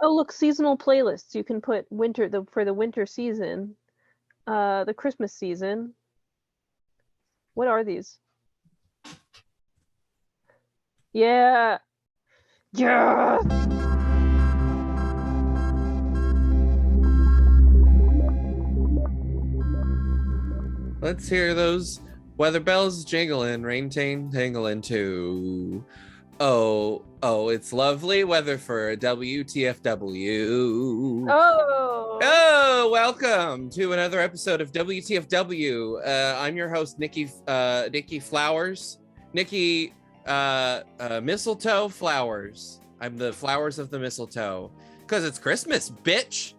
Oh, look, seasonal playlists. You can put for the winter season, the Christmas season. What are these? Yeah. Yeah. Let's hear those weather bells jingling, rain tangling too. Oh, it's lovely weather for WTFW. Oh. Welcome to another episode of WTFW. I'm your host, Nikki Flowers. Nikki Mistletoe Flowers. I'm the flowers of the mistletoe. Because it's Christmas, bitch.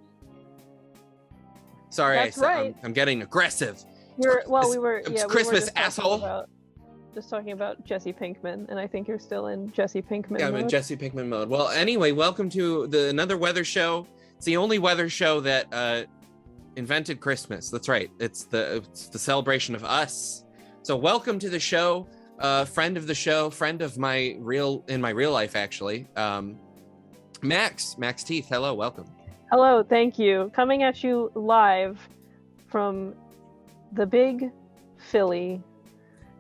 Sorry, That's right. I'm getting aggressive. It's Christmas, asshole. Just talking about Jesse Pinkman, and I think you're still in Jesse Pinkman mode. I'm in Jesse Pinkman mode. Well, anyway, welcome to another weather show. It's the only weather show that invented Christmas. That's right. It's the celebration of us. So welcome to the show, friend of the show, friend of in my real life actually. Max Teeth. Hello, welcome. Hello, thank you. Coming at you live from the big Philly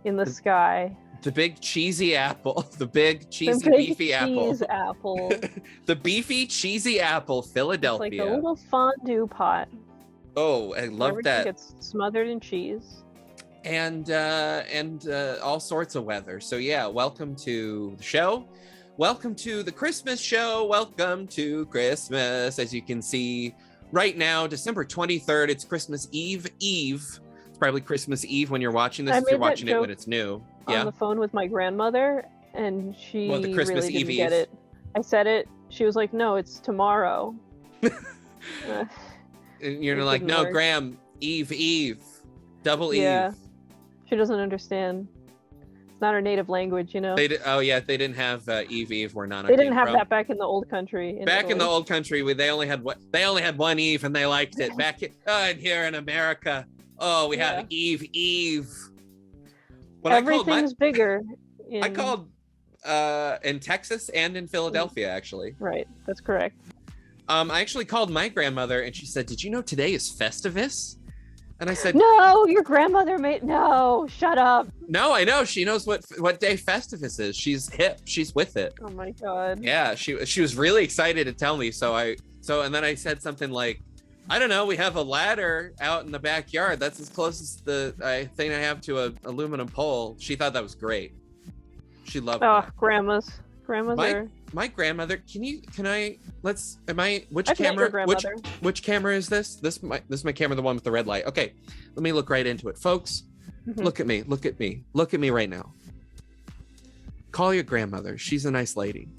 in the sky. The big cheesy apple. The big cheesy beefy apple. The beefy cheesy apple, Philadelphia. It's like a little fondue pot. Oh, I love that. It gets smothered in cheese. And all sorts of weather. So yeah, welcome to the show. Welcome to the Christmas show. Welcome to Christmas. As you can see right now, December 23rd, it's Christmas Eve. It's probably Christmas Eve when you're watching this. If you're watching it when it's new. On the phone with my grandmother, and she the Christmas really didn't Eve get it. I said it. She was like, "No, it's tomorrow." And you're like, "No, work. Graham, Eve, double Eve." Yeah, she doesn't understand. It's not her native language, you know. They didn't have Eve. We're not. They didn't have that back in the old country. In the old country, they only had one Eve, and they liked it. And here in America, we have Eve. When everything's bigger. I called in Texas and in Philadelphia, actually. Right, that's correct. I actually called my grandmother, and she said, "Did you know today is Festivus?" And I said, "No, your grandmother made no. Shut up." No, I know. She knows what day Festivus is. She's hip. She's with it. Oh my god. Yeah, she was really excited to tell me. And then I said something like, I don't know, we have a ladder out in the backyard. That's as close as the thing I have to a aluminum pole. She thought that was great. She loved that. Grandmas my grandmother, which camera is this? This is my camera, the one with the red light. Okay, let me look right into it. Folks, look at me right now. Call your grandmother. She's a nice lady.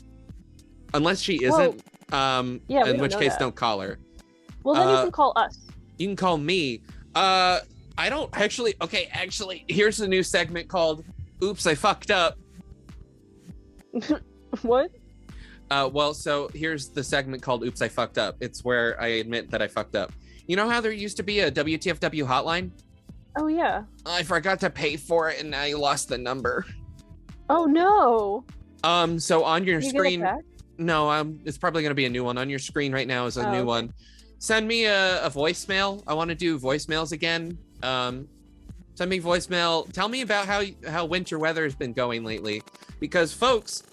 Unless she isn't, in which case don't call her. Well, then you can call us. You can call me. I don't actually. Okay, actually, here's a new segment called "Oops, I Fucked Up." What? So here's the segment called "Oops, I Fucked Up." It's where I admit that I fucked up. You know how there used to be a WTFW hotline? Oh yeah. I forgot to pay for it, and I lost the number. Oh no. So on your screen. Get it back? No, it's probably gonna be a new one. On your screen right now is a new one. Send me a voicemail. I want to do voicemails again. Send me voicemail. Tell me about how winter weather has been going lately. Because folks,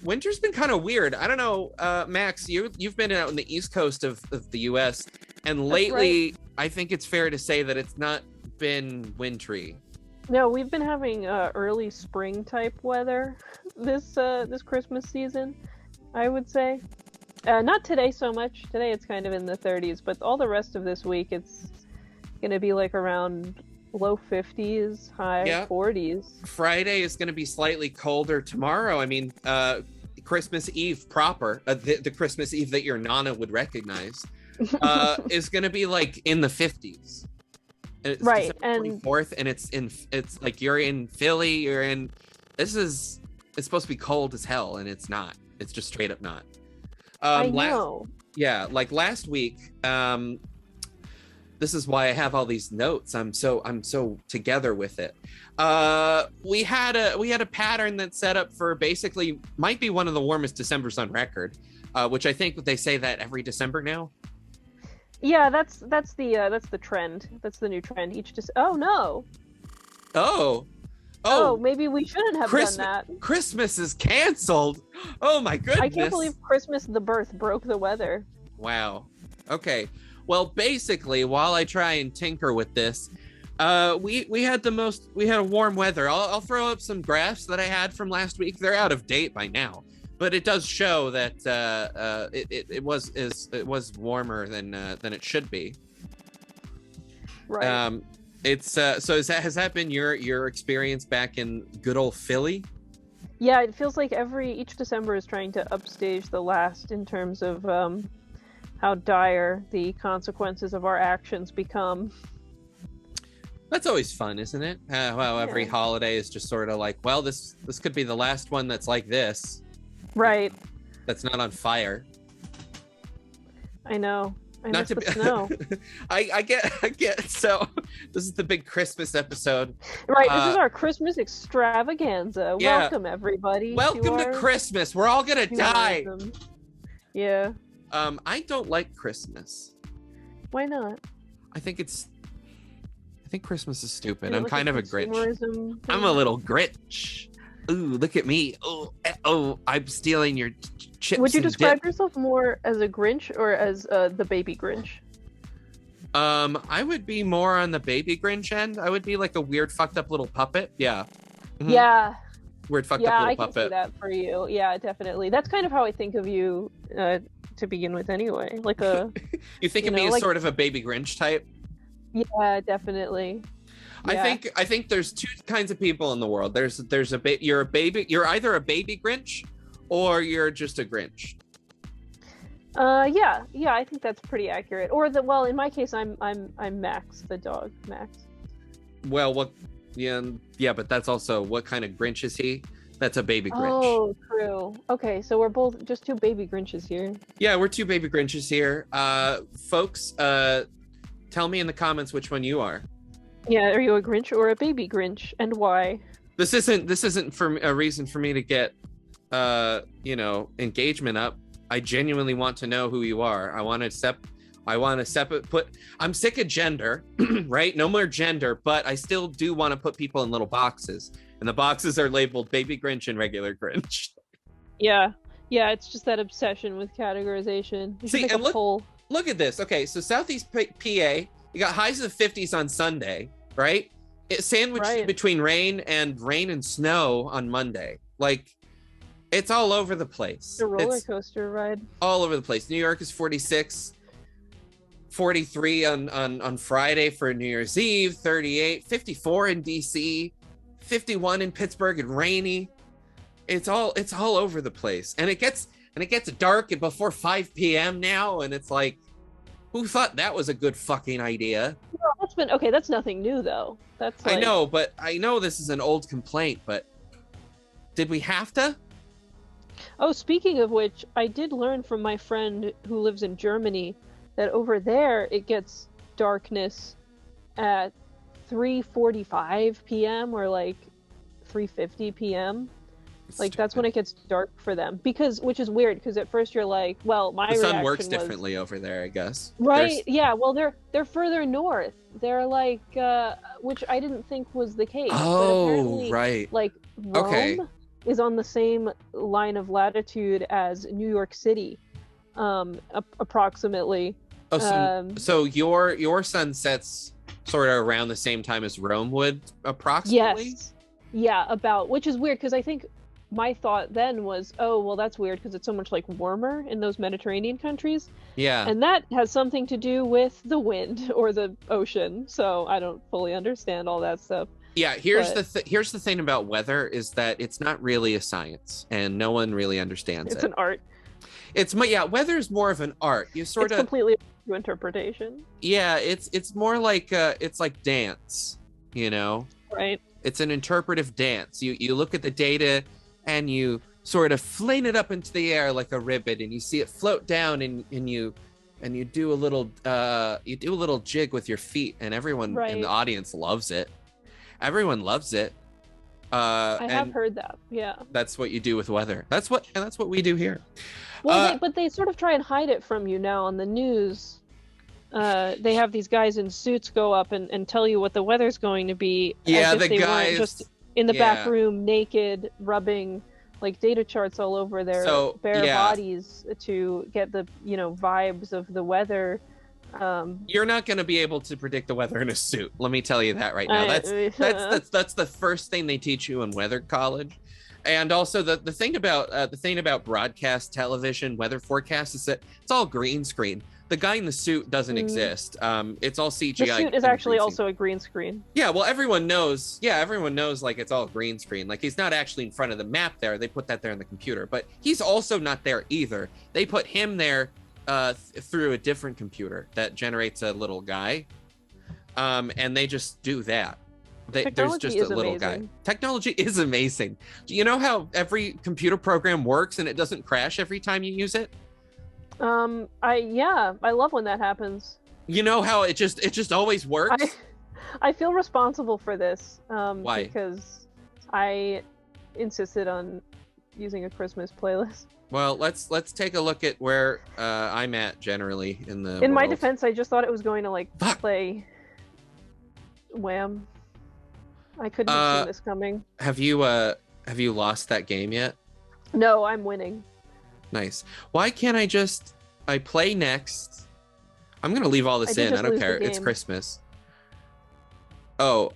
winter's been kind of weird. I don't know, Max, you've been out on the East Coast of the US, and lately I think it's fair to say that it's not been wintry. No, we've been having early spring type weather this Christmas season, I would say. Not today so much. Today it's kind of in the 30s, but all the rest of this week it's going to be like around low 50s, high 40s. Friday is going to be slightly colder. Tomorrow, I mean, Christmas Eve proper, the Christmas Eve that your Nana would recognize, is going to be like in the 50s. And it's right, December 24th, and it's like you're in Philly. It's supposed to be cold as hell, and it's not. It's just straight up not. I know. Like last week, this is why I have all these notes. I'm so together with it. We had a pattern that's set up for basically might be one of the warmest Decembers on record. which I think they say that every December now. Yeah, that's the trend. That's the new trend. Oh no. Oh, maybe we shouldn't have done that. Christmas is canceled. Oh my goodness. I can't believe Christmas the birth broke the weather. Wow. Okay. Well, basically, while I try and tinker with this, we had a warm weather. I'll throw up some graphs that I had from last week. They're out of date by now, but it does show that it was warmer than it should be. Right. Has that been your experience back in good old Philly? Yeah, it feels like each December is trying to upstage the last in terms of how dire the consequences of our actions become. That's always fun, isn't it? Well, every holiday is just sort of like, well, this could be the last one that's like this. Right. That's not on fire. I know. Not to snow. I get. So this is the big Christmas episode. Right. This is our Christmas extravaganza. Yeah. Welcome everybody. Welcome to Christmas. We're all gonna die. Yeah. I don't like Christmas. Why not? I think Christmas is stupid. I'm kind of a Grinch. Thing? I'm a little Grinch. Ooh, look at me. Oh, I'm stealing your chips. Would you describe yourself more as a Grinch or as the baby Grinch? I would be more on the baby Grinch end. I would be like a weird fucked up little puppet. Yeah. Mm-hmm. Yeah. Weird fucked up little puppet. Yeah, I can see that for you. Yeah, definitely. That's kind of how I think of you to begin with anyway. Like a You think of me as sort of a baby Grinch type? Yeah, definitely. Yeah. I think there's two kinds of people in the world. You're either a baby Grinch or you're just a Grinch. Yeah, I think that's pretty accurate. Or in my case, I'm Max, the dog, Max. Well, yeah, but that's also what kind of Grinch is he? That's a baby Grinch. Oh, true. Okay, so we're both just two baby Grinches here. Yeah, we're two baby Grinches here. Folks, tell me in the comments which one you are. Yeah, are you a Grinch or a baby Grinch, and why? This isn't for a reason for me to get engagement up. I genuinely want to know who you are. I'm sick of gender, right? No more gender, but I still do want to put people in little boxes. And the boxes are labeled baby Grinch and regular Grinch. Yeah, it's just that obsession with categorization. See, and look at this. Okay, so Southeast PA, you got highs of the 50s on Sunday, right? It's sandwiched between rain and snow on Monday. Like, it's all over the place. The roller coaster ride. All over the place. New York is 46, 43 on Friday for New Year's Eve, 38, 54 in DC, 51 in Pittsburgh and rainy. It's all over the place. And it gets dark before 5 p.m. now, and it's like, who thought that was a good fucking idea? Well, that's nothing new though. I know this is an old complaint, but did we have to? Oh, speaking of which, I did learn from my friend who lives in Germany that over there it gets darkness at 3:45 p.m. or like 3:50 p.m. Like, that's when it gets dark for them, which is weird, because at first you're like, well, my reaction was... The sun works differently over there, I guess. Right, yeah, well, they're further north. They're like, which I didn't think was the case. Oh, right. Like, Rome is on the same line of latitude as New York City, approximately. Oh, so your sun sets sort of around the same time as Rome would, approximately? Yes. Yeah, which is weird, because I think my thought then was, oh, well, that's weird because it's so much like warmer in those Mediterranean countries. Yeah. And that has something to do with the wind or the ocean. So I don't fully understand all that stuff. Yeah, here's the thing about weather is that it's not really a science, and no one really understands it. It's an art. Weather is more of an art. It's completely to interpretation. Yeah, it's more like it's like dance, you know? Right. It's an interpretive dance. You look at the data and you sort of fling it up into the air like a ribbon, and you see it float down, and you do a little jig with your feet, and everyone in the audience loves it. Everyone loves it. I have heard that. Yeah. That's what you do with weather. That's what we do here. Well, they sort of try and hide it from you now on the news. They have these guys in suits go up and tell you what the weather's going to be, Yeah, as if the they guys, weren't just in the back yeah. room naked, rubbing like data charts all over their So, bare yeah, bodies to get the vibes of the weather. you're not going to be able to predict the weather in a suit. Let me tell you that right now. I, That's the first thing they teach you in weather college. And also the thing about broadcast television weather forecasts is that it's all green screen. The guy in the suit doesn't exist. It's all CGI. The suit is actually also a green screen. Yeah, well, everyone knows. Yeah, everyone knows. Like, it's all green screen. Like, he's not actually in front of the map there. They put that there in the computer, but he's also not there either. They put him there through a different computer that generates a little guy, and they just do that. There's just a little amazing. guy. Technology is amazing. Do you know how every computer program works and it doesn't crash every time you use it? I love when that happens. You know how it just always works? I feel responsible for this. Why? Because I insisted on using a Christmas playlist. Well, let's take a look at where I'm at generally in the In my world. defense, I just thought it was going to play Wham. I couldn't have seen this coming. Have you lost that game yet? No, I'm winning. Nice. Why can't I play next? I'm gonna leave all this in. I don't care. It's Christmas. Oh,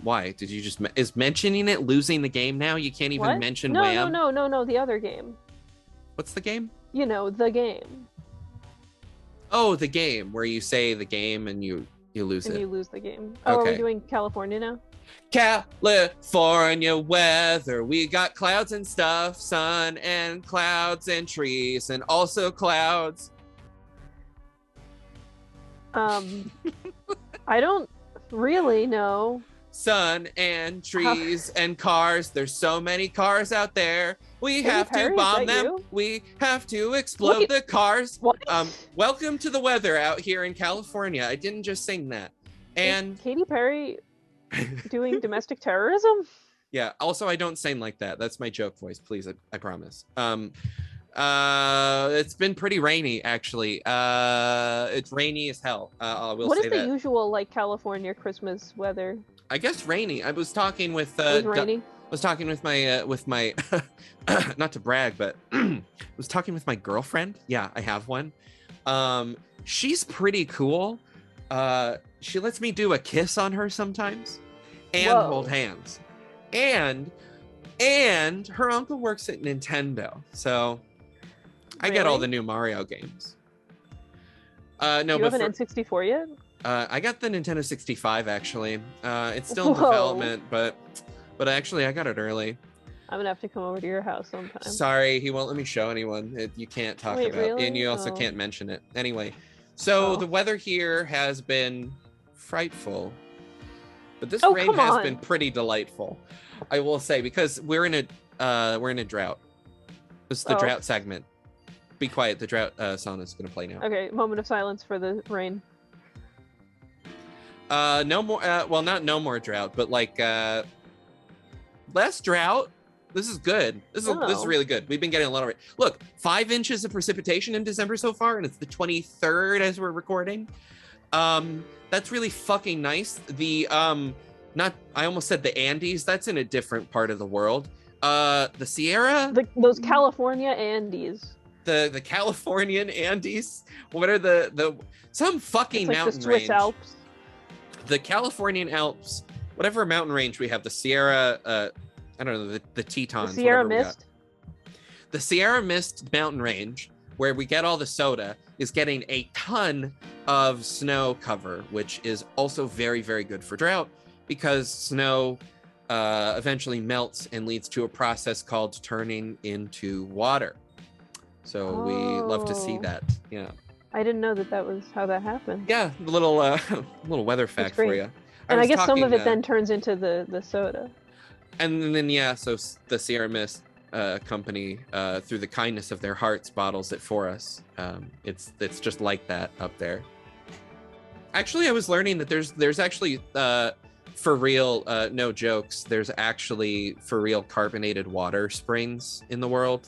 why? Did you just is mentioning it losing the game now? You can't even mention Wham? No, the other game. What's the game? The game. Oh, the game where you say the game and you lose it. And you lose the game. Oh, okay. Are we doing California now? California weather. We got clouds and stuff, sun and clouds and trees and also clouds. I don't really know. Sun and trees and cars. There's so many cars out there. We have to bomb them. We have to explode the cars. What? Welcome to the weather out here in California. I didn't just sing that. And is Katy Perry doing domestic terrorism? Yeah. Also, I don't sing like that. That's my joke voice. Please, I promise. It's been pretty rainy, actually. It's rainy as hell. I will what say is the that. usual California Christmas weather? I guess rainy. I was talking with was talking with my not to brag, but was talking with my girlfriend. Yeah, I have one. She's pretty cool. She lets me do a kiss on her sometimes and hold hands. And her uncle works at Nintendo. So I get all the new Mario games. No, do you have an N64 yet? I got the Nintendo 65 actually. It's still in development, but actually I got it early. I'm gonna have to come over to your house sometime. Sorry, he won't let me show anyone. You can't talk about it, and you also can't mention it. Anyway, so the weather here has been frightful, but this rain has been pretty delightful, I will say, because we're in a drought. This is the drought segment. Be quiet. The drought song is gonna play now. Okay, moment of silence for the rain. No more. Well, not no more drought, but less drought. This is good. This is really good. We've been getting a lot of rain. Look, 5 inches of precipitation in December so far, and it's the 23rd as we're recording. That's really fucking nice. The I almost said the Andes. That's in a different part of the world. The Sierra. Those California Andes. The Californian Andes. What are some fucking mountain the Swiss range? Alps. The Californian Alps, whatever mountain range we have, the Sierra, I don't know, the Tetons. The Sierra Mist? The Sierra Mist mountain range, where we get all the soda, is getting a ton of snow cover, which is also very, very good for drought, because snow eventually melts and leads to a process called turning into water. So we love to see that, yeah. I didn't know that was how that happened. Yeah, a little weather fact for you. And I guess some of it then turns into the soda. And then so the Sierra Mist company, through the kindness of their hearts, bottles it for us. It's just like that up there. Actually, I was learning that there's actually for real, no jokes. There's actually for real carbonated water springs in the world.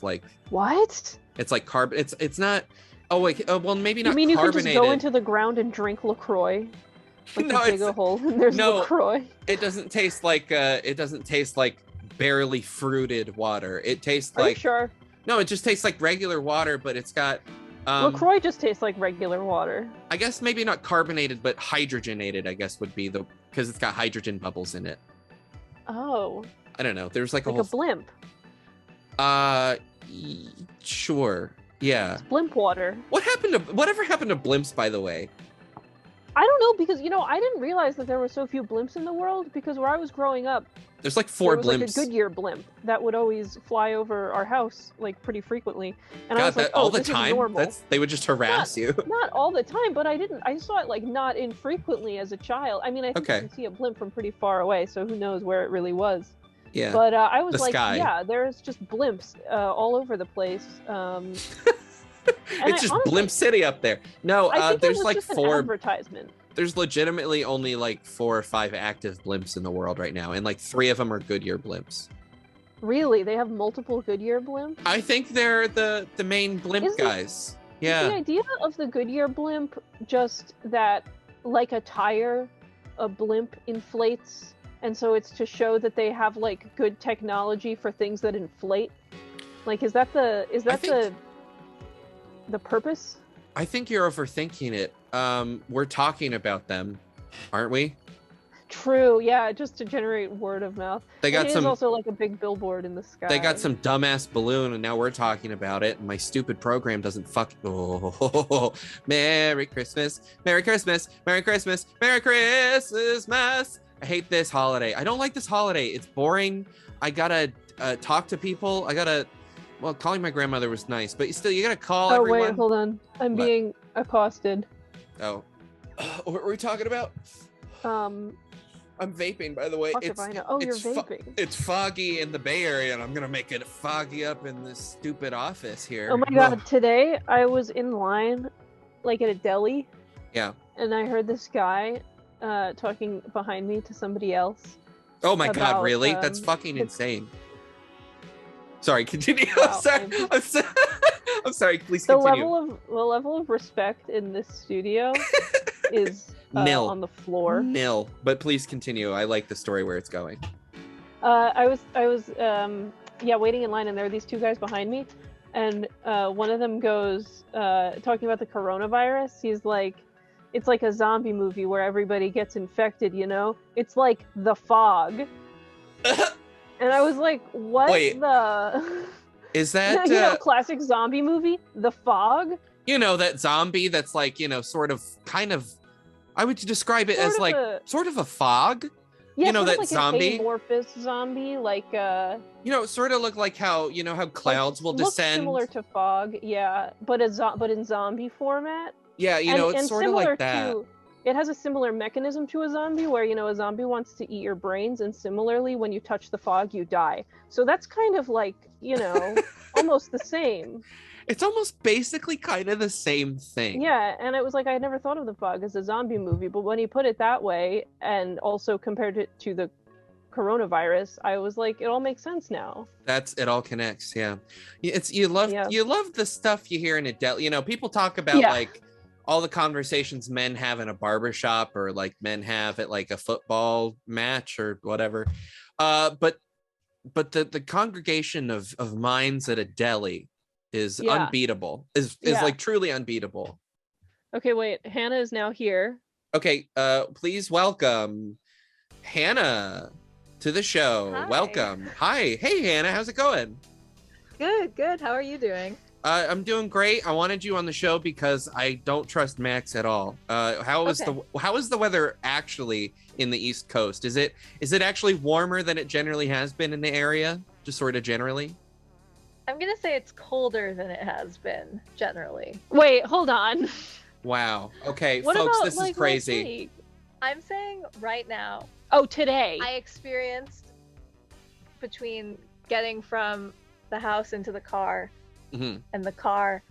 What? It's like carbon. It's not. Oh wait. Well, maybe not You mean you could carbonated. just go into the ground and drink LaCroix? Like No, you dig a hole and there's no. LaCroix. It doesn't taste like. It doesn't taste like barely fruited water. It tastes Are like. you sure? No, it just tastes like regular water, but it's got. LaCroix just tastes like regular water. I guess maybe not carbonated, but hydrogenated. I guess would be because it's got hydrogen bubbles in it. Oh. I don't know. There's like a a blimp. Sure. Yeah. It's blimp water. Whatever happened to blimps, by the way? I don't know, because I didn't realize that there were so few blimps in the world, because where I was growing up, there's like 4 blimps. Like a Goodyear blimp that would always fly over our house like pretty frequently. And God, I was like, all the this time? is normal. They would just harass you. Not all the time, but I saw it like not infrequently as a child. I mean, I think you can see a blimp from pretty far away, so who knows where it really was. Yeah. But I was the like, sky. yeah, there's just blimps all over the place. It's just honestly, Blimp City up there. No, I think there's it was like just 4 an advertisement. There's legitimately only like 4 or 5 active blimps in the world right now, and like 3 of them are Goodyear blimps. Really? They have multiple Goodyear blimps? I think they're the main blimp guys. Yeah. Is the idea of the Goodyear blimp just that, like a tire, a blimp inflates, and so it's to show that they have like good technology for things that inflate? Like, is that the purpose? I think you're overthinking it. We're talking about them, aren't we? True, yeah, just to generate word of mouth. They got it is also like a big billboard in the sky. They got some dumbass balloon, and now we're talking about it, and my stupid program doesn't Oh, Merry Christmas, Merry Christmas, Merry Christmas, Merry Christmas. I hate this holiday. I don't like this holiday. It's boring. I gotta talk to people. Well, calling my grandmother was nice, but still, you gotta call everyone. Oh, wait, hold on. I'm being accosted. Oh. What were we talking about? I'm vaping, by the way. You're vaping. It's foggy in the Bay Area, and I'm gonna make it foggy up in this stupid office here. Oh my god, today I was in line, like at a deli. Yeah. And I heard this guy talking behind me to somebody else. Oh my god, really? That's fucking insane. Sorry, continue. Wow, I'm sorry, please continue. The level of respect in this studio is nil on the floor. Nil. But please continue. I like the story where it's going. I was waiting in line, and there were these 2 guys behind me, and one of them goes talking about the coronavirus. He's like, it's like a zombie movie where everybody gets infected, It's like The Fog. And I was like, what the... Is that... classic zombie movie? The Fog? That zombie that's like, sort of, kind of... I would describe it as like, sort of a fog. Yeah, that like zombie. An amorphous zombie, like... sort of look like how, how clouds will descend. Similar to Fog, yeah. But in zombie format. Yeah, it's sort of like that. It has a similar mechanism to a zombie where, a zombie wants to eat your brains, and similarly, when you touch the fog, you die. So that's kind of like, almost the same. It's almost basically kind of the same thing. Yeah, and it was like, I had never thought of The Fog as a zombie movie, but when you put it that way, and also compared it to the coronavirus, I was like, it all makes sense now. It all connects, yeah. You love the stuff you hear in a deli. People talk about like all the conversations men have in a barbershop, or like men have at like a football match or whatever. But the congregation of minds at a deli is unbeatable. Is like truly unbeatable. Okay, wait. Hannah is now here. Okay, please welcome Hannah to the show. Hi. Welcome. Hi. Hey Hannah, how's it going? Good. How are you doing? I'm doing great. I wanted you on the show because I don't trust Max at all. How is the weather actually in the East Coast? Is it actually warmer than it generally has been in the area? Just sort of generally? I'm gonna say it's colder than it has been generally. Wait, hold on. Wow. Okay, what folks, about, this is crazy. I'm saying right now. Oh, today. I experienced between getting from the house into the car and the car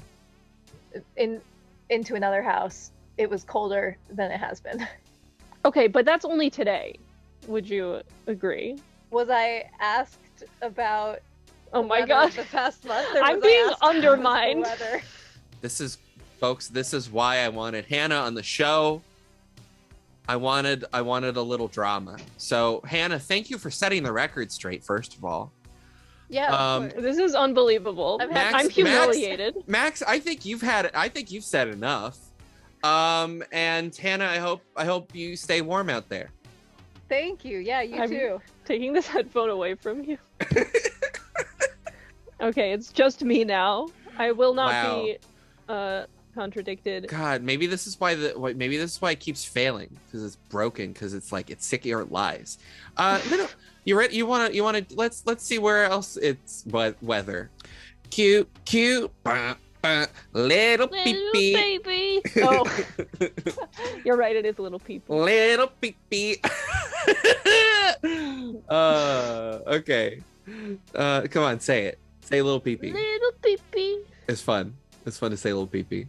into another house, it was colder than it has been. Okay, but that's only today. Would you agree? Was I asked about Oh the my weather god. of the past month? Or I'm was I being asked how was the undermined. weather? This is, folks, this is why I wanted Hannah on the show. I wanted a little drama. So Hannah, thank you for setting the record straight, first of all. Yeah, of course. This is unbelievable. I'm humiliated. Max, I think you've said enough. And Hannah, I hope you stay warm out there. Thank you. Yeah, you I'm too. taking this headphone away from you. Okay, it's just me now. I will not be contradicted. God, maybe this is why it keeps failing, because it's broken, because it's like it's sick or it lies. No, you ready? You wanna let's see where else it's weather. Cute, little pee-pee. Baby. Oh, you're right. It is a little pee-pee. Little pee-pee. Okay. Come on, say it. Say little pee-pee. Little pee-pee. It's fun. It's fun to say little pee-pee.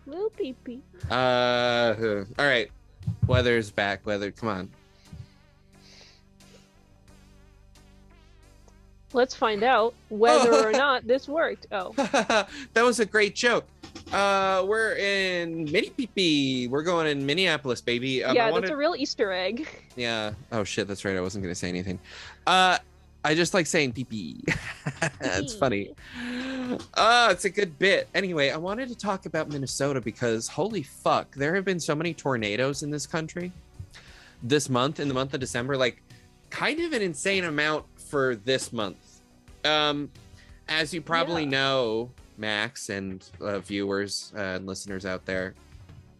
Little pee-pee. All right. Weather's back. Weather, come on. Let's find out whether or not this worked. Oh. That was a great joke. We're in Mini Pee-Pee. We're going in Minneapolis, baby. Yeah, that's a real Easter egg. Yeah. Oh shit, that's right. I wasn't gonna say anything. I just like saying pee-pee. It's funny. It's a good bit. Anyway, I wanted to talk about Minnesota because holy fuck, there have been so many tornadoes in this country this month, in the month of December, like kind of an insane amount for this month. As you probably know, Max and viewers and listeners out there,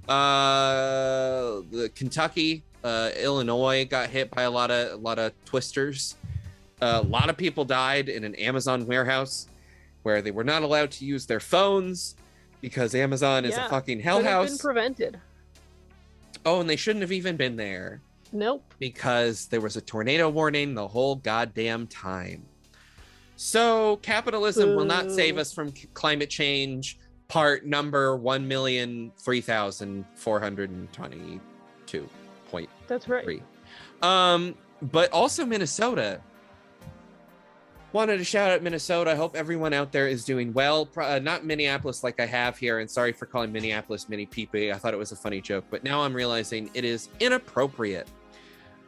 the Kentucky, Illinois got hit by a lot of twisters. A lot of people died in an Amazon warehouse where they were not allowed to use their phones because Amazon is a fucking hell house. Could have been prevented. Oh, and they shouldn't have even been there. Nope. Because there was a tornado warning the whole goddamn time. So capitalism will not save us from climate change. Part number 1,003,422.3. That's right. But also Minnesota. Wanted to shout out Minnesota. I hope everyone out there is doing well. Not Minneapolis like I have here. And sorry for calling Minneapolis Mini Pee-Pee. I thought it was a funny joke, but now I'm realizing it is inappropriate.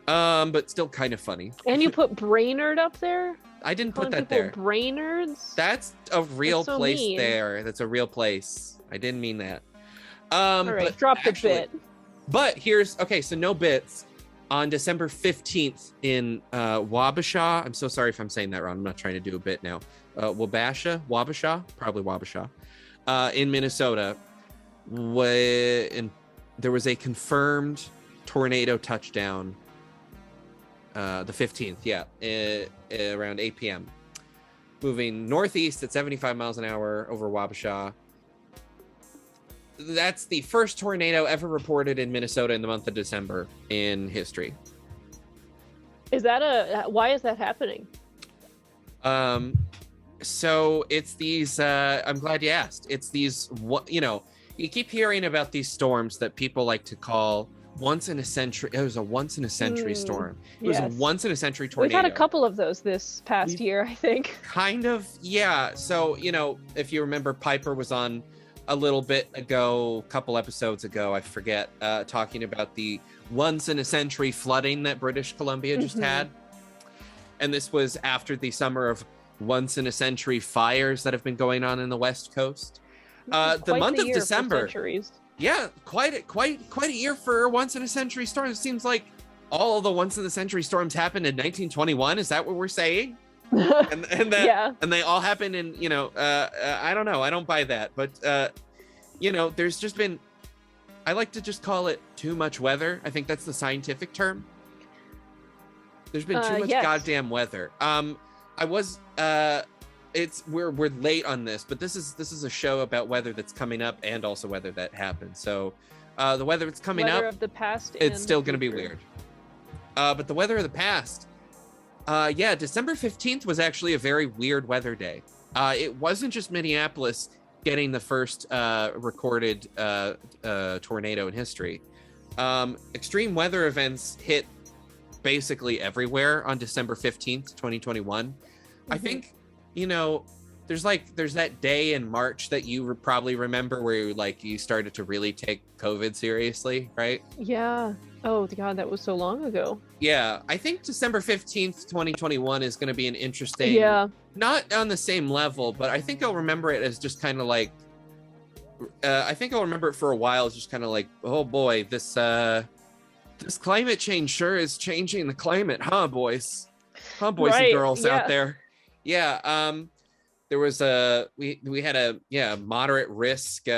But still kind of funny. And you put Brainerd up there? I didn't put that there. Brainards? That's a real so place mean. there. That's a real place. I didn't mean that. All right, drop the bit. But here's, okay, so no bits. On December 15th in Wabasha, I'm so sorry if I'm saying that wrong. I'm not trying to do a bit now. Wabasha, probably Wabasha, in Minnesota, when there was a confirmed tornado touchdown. The 15th, around 8 p.m. Moving northeast at 75 miles an hour over Wabasha. That's the first tornado ever reported in Minnesota in the month of December in history. Why is that happening? So it's these, I'm glad you asked. It's these, you keep hearing about these storms that people like to call once in a century. It was a once in a century storm. It was a once in a century tornado. We've had a couple of those this past year, I think. Kind of, yeah. So, if you remember, Piper was on a little bit ago, a couple episodes ago, I forget, talking about the once in a century flooding that British Columbia just had. And this was after the summer of once in a century fires that have been going on in the West Coast. The month of December. Yeah, quite a year for a once in a century storm. It seems like all of the once in a century storms happened in 1921. Is that what we're saying? and they all happened in, I don't know. I don't buy that. But, there's just been, I like to just call it too much weather. I think that's the scientific term. There's been too much goddamn weather. We're late on this, but this is a show about weather that's coming up and also weather that happened. So the weather that's coming weather up, of the past, it's still going to be weird. But the weather of the past, December 15th was actually a very weird weather day. It wasn't just Minneapolis getting the first recorded tornado in history. Extreme weather events hit basically everywhere on December 15th, 2021. I think there's that day in March that you probably remember where you started to really take COVID seriously, right? Yeah. Oh God, that was so long ago. Yeah, I think December 15th, 2021 is going to be an interesting, not on the same level, but I think I'll remember it as just kind of like, I think I'll remember it for a while as just kind of like, oh boy, this climate change sure is changing the climate, huh, boys? Huh, boys and girls out there. Yeah, there was we had a moderate risk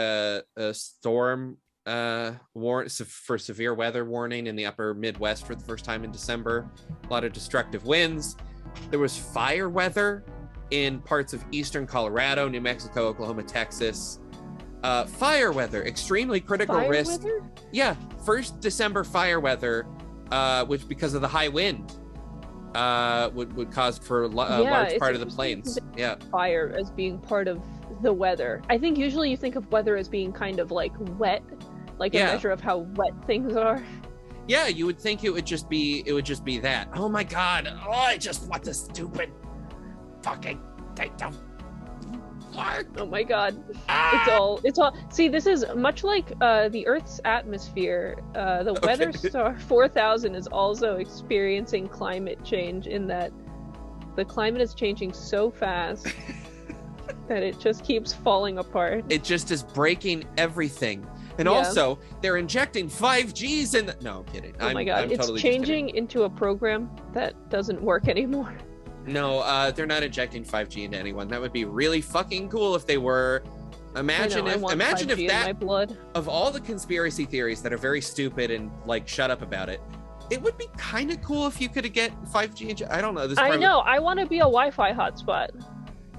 storm for severe weather warning in the upper Midwest for the first time in December. A lot of destructive winds. There was fire weather in parts of eastern Colorado, New Mexico, Oklahoma, Texas. Fire weather, extremely critical risk. Weather? Yeah, first December fire weather, which because of the high wind would cause for a large part of the plains. Yeah, fire as being part of the weather. I think usually you think of weather as being kind of like wet, like a measure of how wet things are. Yeah, you would think it would just be that. Oh my God! Oh, I just want this stupid fucking thing to work. Oh my God! It's all. See, this is much like the Earth's atmosphere. The WeatherStar 4000 is also experiencing climate change in that the climate is changing so fast that it just keeps falling apart. It just is breaking everything. And also, they're injecting 5Gs in no, I'm kidding. Oh my God, it's totally changing into a program that doesn't work anymore. No, they're not injecting 5G into anyone. That would be really fucking cool if they were. Imagine if that, my blood. Of all the conspiracy theories that are very stupid and like shut up about it, it would be kind of cool if you could get 5G. I don't know. I know. I want to be a Wi-Fi hotspot.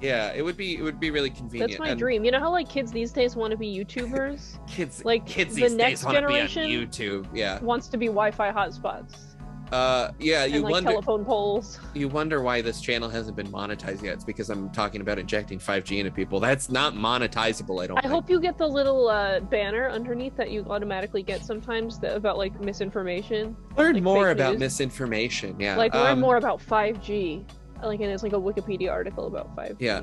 Yeah, it would be really convenient. That's my dream. You know how like kids these days want to be YouTubers? kids the these next days want to be on generation YouTube. Yeah. Wants to be Wi-Fi hotspots. Yeah, you and, wonder telephone poles. You wonder why this channel hasn't been monetized yet. It's because I'm talking about injecting 5G into people. That's not monetizable, I don't think. Hope you get the little banner underneath that you automatically get sometimes about like misinformation. Learn more about misinformation. Yeah. Learn more about 5G. And it's like a Wikipedia article about 5G. Yeah.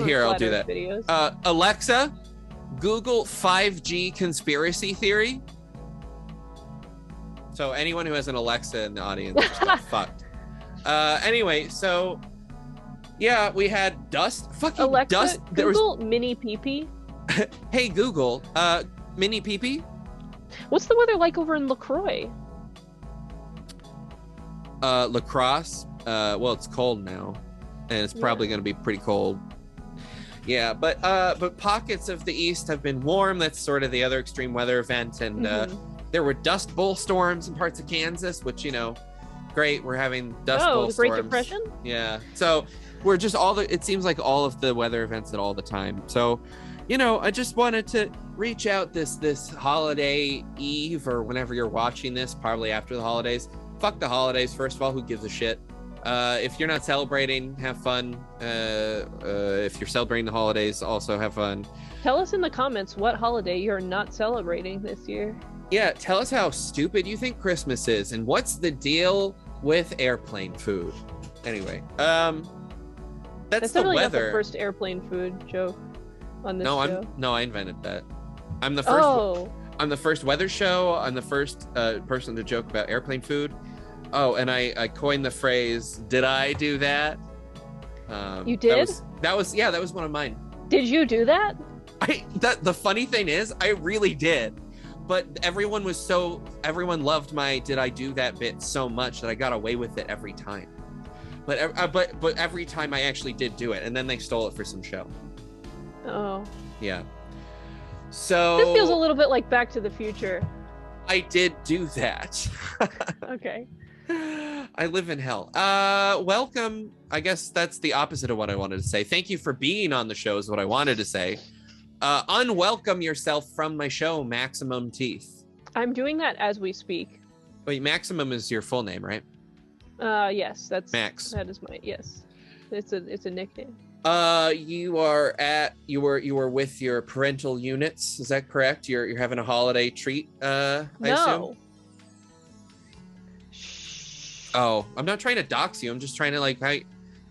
Here, I'll do that. Videos. Alexa, Google 5G conspiracy theory. So anyone who has an Alexa in the audience just got fucked. Anyway, so yeah, we had dust. Fucking Alexa, dust. Google mini pee-pee. Hey Google, mini pee-pee. What's the weather like over in LaCroix? Lacrosse. Well, it's cold now, and it's probably going to be pretty cold. Yeah, but pockets of the east have been warm. That's sort of the other extreme weather event, and there were dust bowl storms in parts of Kansas, which great. We're having dust bowl storms. Great Depression. Yeah, so we're just it seems like all of the weather events at all the time. So, I just wanted to reach out this holiday eve or whenever you're watching this, probably after the holidays. Fuck the holidays. First of all, who gives a shit? If you're not celebrating, have fun. If you're celebrating the holidays, also have fun. Tell us in the comments what holiday you're not celebrating this year. Yeah, tell us how stupid you think Christmas is and what's the deal with airplane food. Anyway, that's the weather. Not the first airplane food joke on this show. I invented that. I'm the first. I'm the first weather show. I'm the first person to joke about airplane food. Oh, and I coined the phrase, did I do that? You did? That was one of mine. Did you do that? The funny thing is, I really did. But everyone loved my did I do that bit so much that I got away with it every time. But every time I actually did do it, and then they stole it for some show. Oh. Yeah. So this feels a little bit like Back to the Future. I did do that. Okay. I live in hell. Welcome. I guess that's the opposite of what I wanted to say. Thank you for being on the show is what I wanted to say. Unwelcome yourself from my show, Maximum Teeth. I'm doing that as we speak. Wait, Maximum is your full name, right? Yes, that's Max. That is yes. It's a nickname. You were with your parental units, is that correct? You're having a holiday treat, I assume? Oh, I'm not trying to dox you. I'm just trying to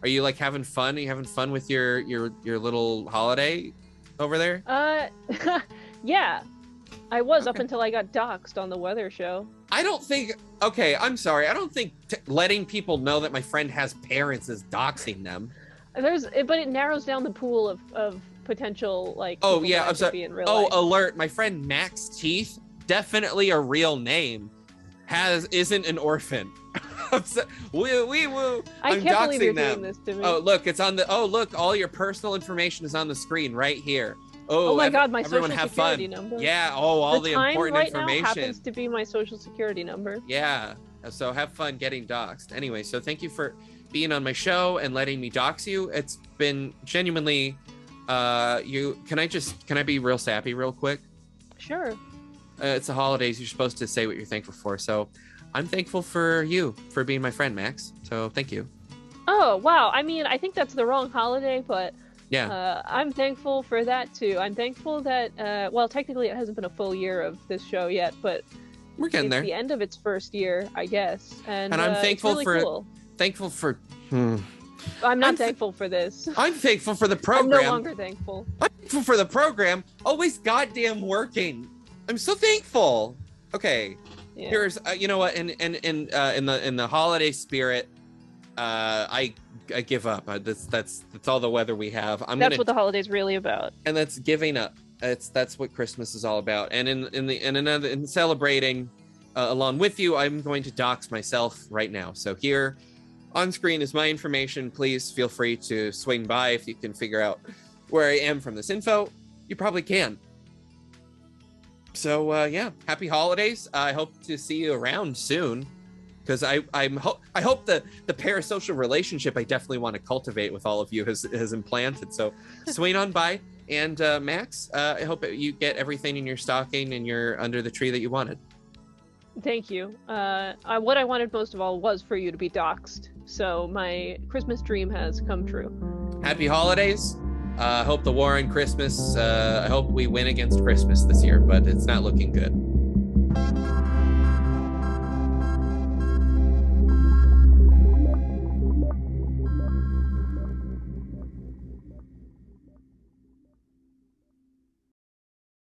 are Are you like having fun? Are you having fun with your little holiday over there? Yeah. I was up Okay. until I got doxxed on the weather show. I don't think. Okay, I'm sorry. I don't think letting people know that my friend has parents is doxing them. But it narrows down the pool of potential like. Oh people yeah, that I I'm could sorry. be in real Oh, life. alert! My friend Max Teeth, definitely a real name, isn't an orphan. Woo. I I'm can't believe you're doxing them. doing this to me. Oh look, it's on the. Oh look, all your personal information is on the screen right here. Oh my God, my everyone social have security fun. number. Yeah. Oh, all the time important right information. now happens to be my social security number. Yeah. So have fun getting doxxed. Anyway, so thank you for being on my show and letting me dox you. It's been genuinely can I be real sappy real quick? Sure. It's the holidays. You're supposed to say what you're thankful for. So I'm thankful for you for being my friend, Max. So thank you. Oh, wow. I mean, I think that's the wrong holiday, but Yeah. I'm thankful for that too. I'm thankful that well, technically it hasn't been a full year of this show yet, but We're getting it's there. the end of its first year, I guess. And I'm thankful it's really cool. thankful for I'm not thankful for this. I'm thankful for the I'm program. no longer thankful. I'm thankful for the program. Always goddamn working. I'm so thankful. Okay. Yeah. Here's you know what, in the holiday spirit, I give up. That's all the weather we have. That's what the holiday's really about. And that's giving up. That's what Christmas is all about. And in celebrating along with you, I'm going to dox myself right now. So here on screen is my information. Please feel free to swing by if you can figure out where I am from this info. You probably can. So yeah, happy holidays. I hope to see you around soon, because I hope the parasocial relationship I definitely want to cultivate with all of you has implanted. So swing on by, and Max, I hope you get everything in your stocking and you're under the tree that you wanted. Thank you. What I wanted most of all was for you to be doxxed. So my Christmas dream has come true. Happy holidays. I hope the war on Christmas, I hope we win against Christmas this year, but it's not looking good.